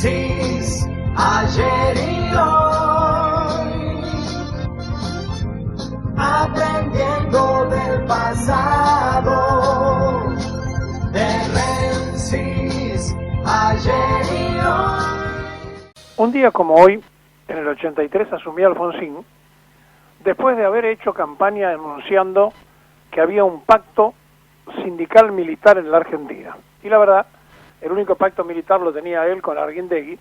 Francis, ayer y hoy, aprendiendo del pasado, de Francis, ayer y hoy. Un día como hoy, en el 83, asumió Alfonsín, después de haber hecho campaña anunciando que había un pacto sindical militar en la Argentina. Y la verdad, el único pacto militar lo tenía él con Arguindegui,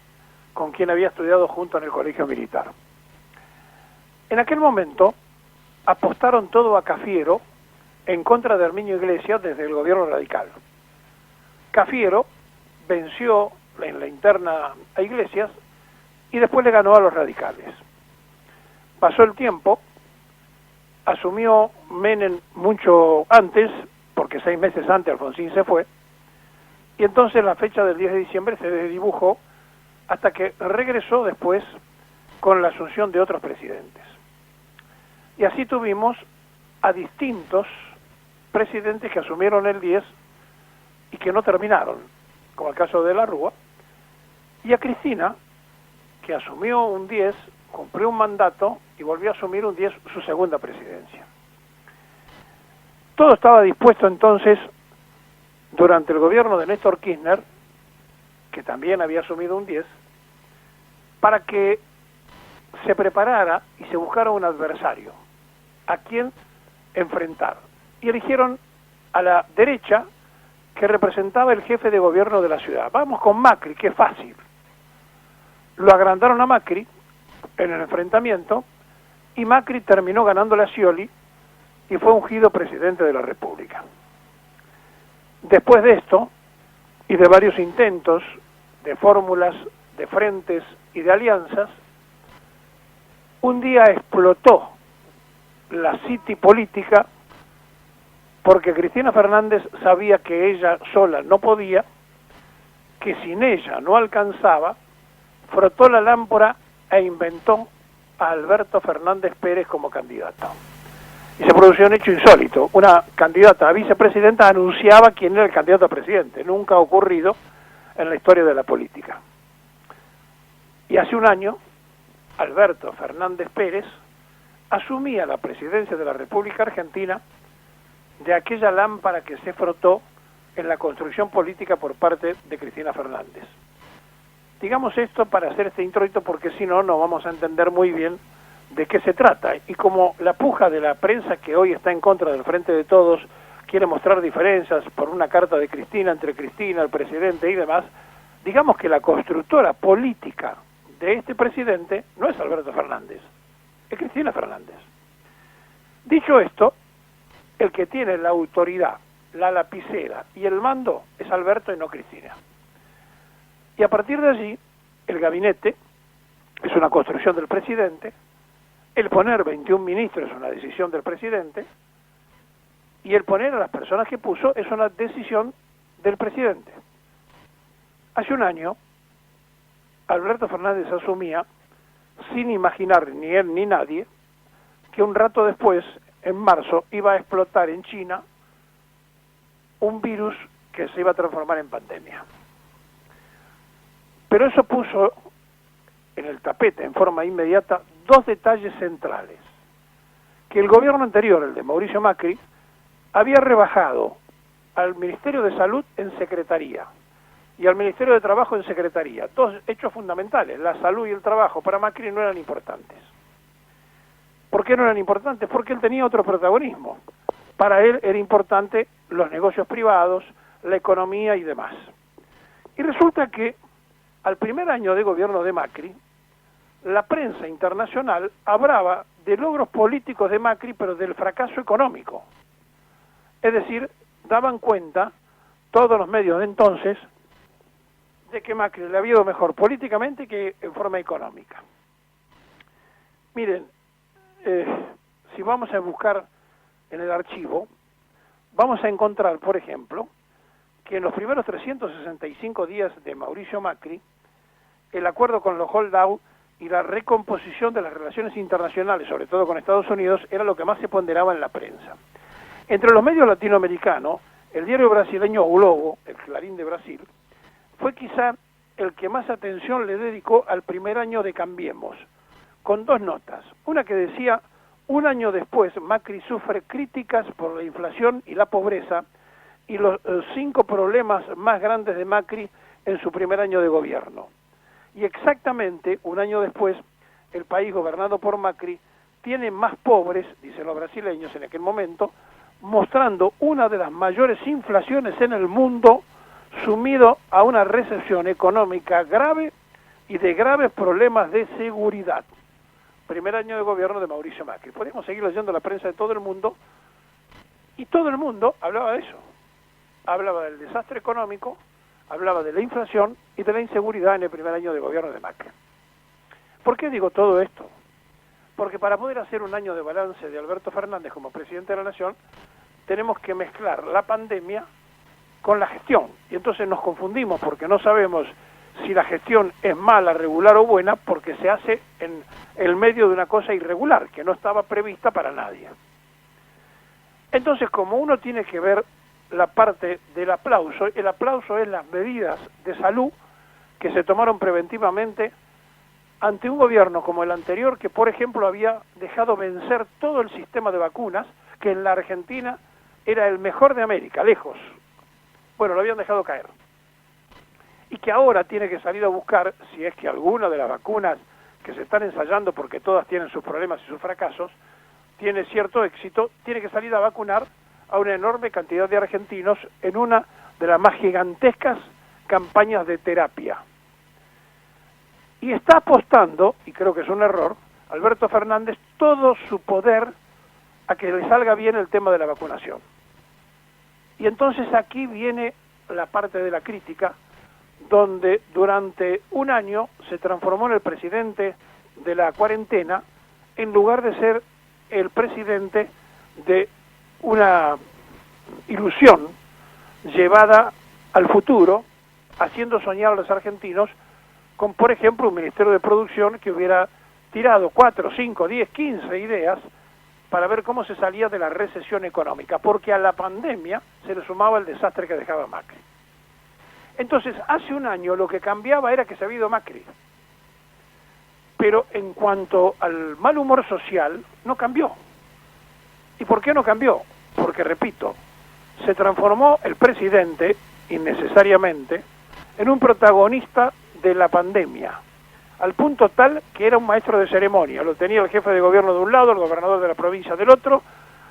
con quien había estudiado junto en el colegio militar. En aquel momento, apostaron todo a Cafiero en contra de Herminio Iglesias desde el gobierno radical. Cafiero venció en la interna a Iglesias y después le ganó a los radicales. Pasó el tiempo, asumió Menem mucho antes, porque 6 meses antes Alfonsín se fue, y entonces la fecha del 10 de diciembre se desdibujó hasta que regresó después con la asunción de otros presidentes. Y así tuvimos a distintos presidentes que asumieron el 10 y que no terminaron, como el caso de la Rúa, y a Cristina, que asumió un 10, cumplió un mandato y volvió a asumir un 10 su segunda presidencia. Todo estaba dispuesto entonces durante el gobierno de Néstor Kirchner, que también había asumido un 10, para que se preparara y se buscara un adversario a quien enfrentar. Y eligieron a la derecha, que representaba el jefe de gobierno de la ciudad. Vamos con Macri, que es fácil. Lo agrandaron a Macri en el enfrentamiento y Macri terminó ganándole a Scioli y fue ungido presidente de la República. Después de esto, y de varios intentos, de fórmulas, de frentes y de alianzas, un día explotó la City política porque Cristina Fernández sabía que ella sola no podía, que sin ella no alcanzaba, frotó la lámpara e inventó a Alberto Fernández Pérez como candidato. Y se produjo un hecho insólito. Una candidata a vicepresidenta anunciaba quién era el candidato a presidente. Nunca ha ocurrido en la historia de la política. Y hace un año, Alberto Fernández Pérez asumía la presidencia de la República Argentina de aquella lámpara que se frotó en la construcción política por parte de Cristina Fernández. Digamos esto para hacer este introito porque si no, no vamos a entender muy bien de qué se trata. Y como la puja de la prensa que hoy está en contra del Frente de Todos quiere mostrar diferencias por una carta de Cristina, entre Cristina, el presidente y demás, digamos que la constructora política de este presidente no es Alberto Fernández, es Cristina Fernández. Dicho esto, el que tiene la autoridad, la lapicera y el mando es Alberto y no Cristina. Y a partir de allí, el gabinete es una construcción del presidente, el poner 21 ministros es una decisión del presidente, y el poner a las personas que puso es una decisión del presidente. Hace un año, Alberto Fernández asumía, sin imaginar ni él ni nadie, que un rato después, en marzo, iba a explotar en China un virus que se iba a transformar en pandemia. Pero eso puso en el tapete, en forma inmediata, 2 detalles centrales. Que el gobierno anterior, el de Mauricio Macri, había rebajado al Ministerio de Salud en secretaría y al Ministerio de Trabajo en secretaría. 2 hechos fundamentales. La salud y el trabajo para Macri no eran importantes. ¿Por qué no eran importantes? Porque él tenía otro protagonismo. Para él era importante los negocios privados, la economía y demás. Y resulta que al primer año de gobierno de Macri, la prensa internacional hablaba de logros políticos de Macri, pero del fracaso económico. Es decir, daban cuenta todos los medios de entonces de que Macri le había ido mejor políticamente que en forma económica. Miren, si vamos a buscar en el archivo, vamos a encontrar, por ejemplo, que en los primeros 365 días de Mauricio Macri, el acuerdo con los holdout y la recomposición de las relaciones internacionales, sobre todo con Estados Unidos, era lo que más se ponderaba en la prensa. Entre los medios latinoamericanos, el diario brasileño O Globo, el Clarín de Brasil, fue quizá el que más atención le dedicó al primer año de Cambiemos, con 2 notas. Una que decía, un año después Macri sufre críticas por la inflación y la pobreza y los 5 problemas más grandes de Macri en su primer año de gobierno. Y exactamente un año después, el país gobernado por Macri tiene más pobres, dicen los brasileños en aquel momento, mostrando una de las mayores inflaciones en el mundo, sumido a una recesión económica grave y de graves problemas de seguridad. Primer año de gobierno de Mauricio Macri. Podemos seguir leyendo la prensa de todo el mundo, y todo el mundo hablaba de eso. Hablaba del desastre económico, hablaba de la inflación y de la inseguridad en el primer año de gobierno de Macri. ¿Por qué digo todo esto? Porque para poder hacer un año de balance de Alberto Fernández como presidente de la Nación, tenemos que mezclar la pandemia con la gestión. Y entonces nos confundimos porque no sabemos si la gestión es mala, regular o buena, porque se hace en el medio de una cosa irregular, que no estaba prevista para nadie. Entonces, como uno tiene que ver la parte del aplauso, el aplauso es las medidas de salud que se tomaron preventivamente ante un gobierno como el anterior, que por ejemplo había dejado vencer todo el sistema de vacunas, que en la Argentina era el mejor de América, lejos. Bueno, lo habían dejado caer. Y que ahora tiene que salir a buscar, si es que alguna de las vacunas que se están ensayando, porque todas tienen sus problemas y sus fracasos, tiene cierto éxito, tiene que salir a vacunar a una enorme cantidad de argentinos en una de las más gigantescas campañas de terapia. Y está apostando, y creo que es un error, Alberto Fernández, todo su poder a que le salga bien el tema de la vacunación. Y entonces aquí viene la parte de la crítica, donde durante un año se transformó en el presidente de la cuarentena, en lugar de ser el presidente de una ilusión llevada al futuro, haciendo soñar a los argentinos con, por ejemplo, un ministerio de producción que hubiera tirado 4, 5, 10, 15 ideas para ver cómo se salía de la recesión económica, porque a la pandemia se le sumaba el desastre que dejaba Macri. Entonces, hace un año lo que cambiaba era que se había ido Macri, pero en cuanto al mal humor social, no cambió. ¿Y por qué no cambió? Porque, repito, se transformó el presidente, innecesariamente, en un protagonista de la pandemia, al punto tal que era un maestro de ceremonia. Lo tenía el jefe de gobierno de un lado, el gobernador de la provincia del otro,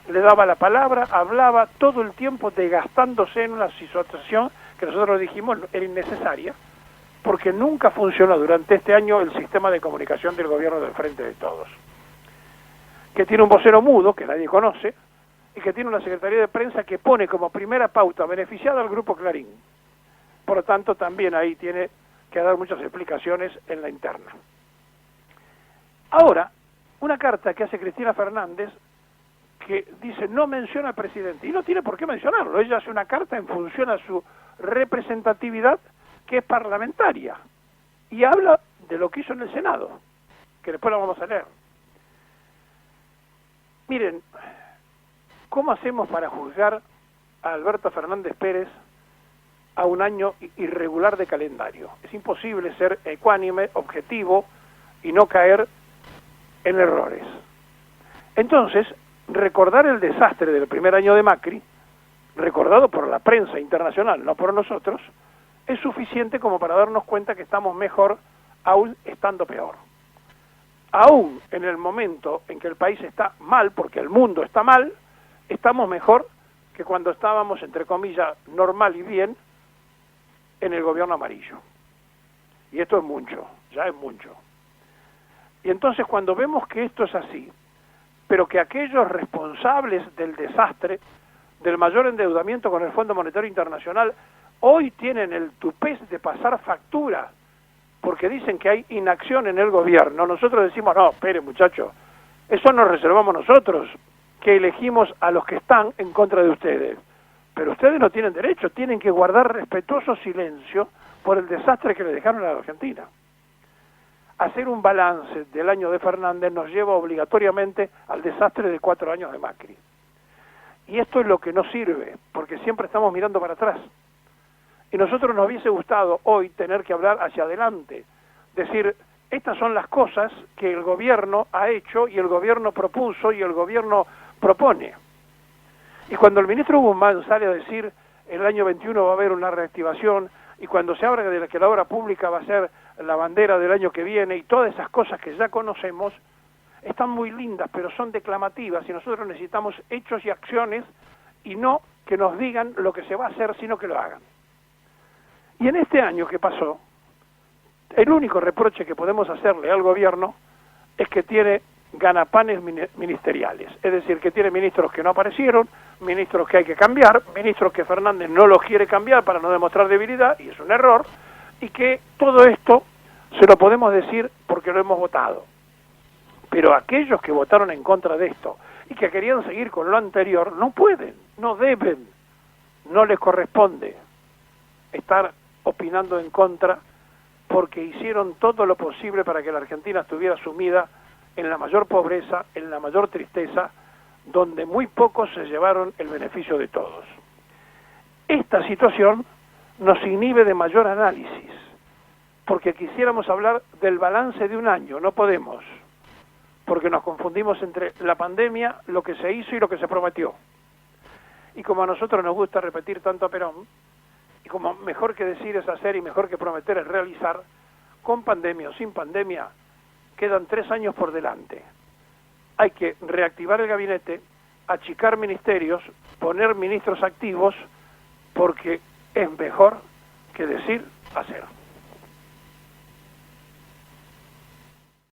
le daba la palabra, hablaba todo el tiempo desgastándose en una situación que nosotros dijimos era innecesaria, porque nunca funcionó durante este año el sistema de comunicación del gobierno del Frente de Todos, que tiene un vocero mudo, que nadie conoce, y que tiene una secretaría de prensa que pone como primera pauta beneficiada al Grupo Clarín. Por lo tanto, también ahí tiene que dar muchas explicaciones en la interna. Ahora, una carta que hace Cristina Fernández que dice no menciona al presidente, y no tiene por qué mencionarlo. Ella hace una carta en función a su representatividad, que es parlamentaria, y habla de lo que hizo en el Senado, que después lo vamos a leer. Miren, ¿cómo hacemos para juzgar a Alberto Fernández Pérez a un año irregular de calendario? Es imposible ser ecuánime, objetivo y no caer en errores. Entonces, recordar el desastre del primer año de Macri, recordado por la prensa internacional, no por nosotros, es suficiente como para darnos cuenta que estamos mejor aún estando peor. Aún en el momento en que el país está mal, porque el mundo está mal, estamos mejor que cuando estábamos, entre comillas, normal y bien, en el gobierno amarillo. Y esto es mucho, ya es mucho. Y entonces cuando vemos que esto es así, pero que aquellos responsables del desastre, del mayor endeudamiento con el Fondo Monetario Internacional, hoy tienen el tupés de pasar factura, porque dicen que hay inacción en el gobierno, nosotros decimos, no, espere muchachos, eso nos reservamos nosotros, que elegimos a los que están en contra de ustedes. Pero ustedes no tienen derecho, tienen que guardar respetuoso silencio por el desastre que le dejaron a la Argentina. Hacer un balance del año de Fernández nos lleva obligatoriamente al desastre de 4 años de Macri. Y esto es lo que no sirve, porque siempre estamos mirando para atrás. Y nosotros nos hubiese gustado hoy tener que hablar hacia adelante, decir, estas son las cosas que el gobierno ha hecho y el gobierno propuso y el gobierno propone. Y cuando el ministro Guzmán sale a decir el año 21 va a haber una reactivación y cuando se habla de que la obra pública va a ser la bandera del año que viene y todas esas cosas que ya conocemos, están muy lindas, pero son declamativas y nosotros necesitamos hechos y acciones y no que nos digan lo que se va a hacer, sino que lo hagan. Y en este año que pasó, el único reproche que podemos hacerle al gobierno es que tiene ganapanes ministeriales, es decir, que tiene ministros que no aparecieron, ministros que hay que cambiar, ministros que Fernández no los quiere cambiar para no demostrar debilidad, y es un error, y que todo esto se lo podemos decir porque lo hemos votado. Pero aquellos que votaron en contra de esto y que querían seguir con lo anterior, no pueden, no deben, no les corresponde estar opinando en contra porque hicieron todo lo posible para que la Argentina estuviera sumida en la mayor pobreza, en la mayor tristeza, donde muy pocos se llevaron el beneficio de todos. Esta situación nos inhibe de mayor análisis, porque quisiéramos hablar del balance de un año, no podemos, porque nos confundimos entre la pandemia, lo que se hizo y lo que se prometió. Y como a nosotros nos gusta repetir tanto a Perón, y como mejor que decir es hacer y mejor que prometer es realizar, con pandemia o sin pandemia, quedan 3 años por delante. Hay que reactivar el gabinete, achicar ministerios, poner ministros activos, porque es mejor que decir, hacer.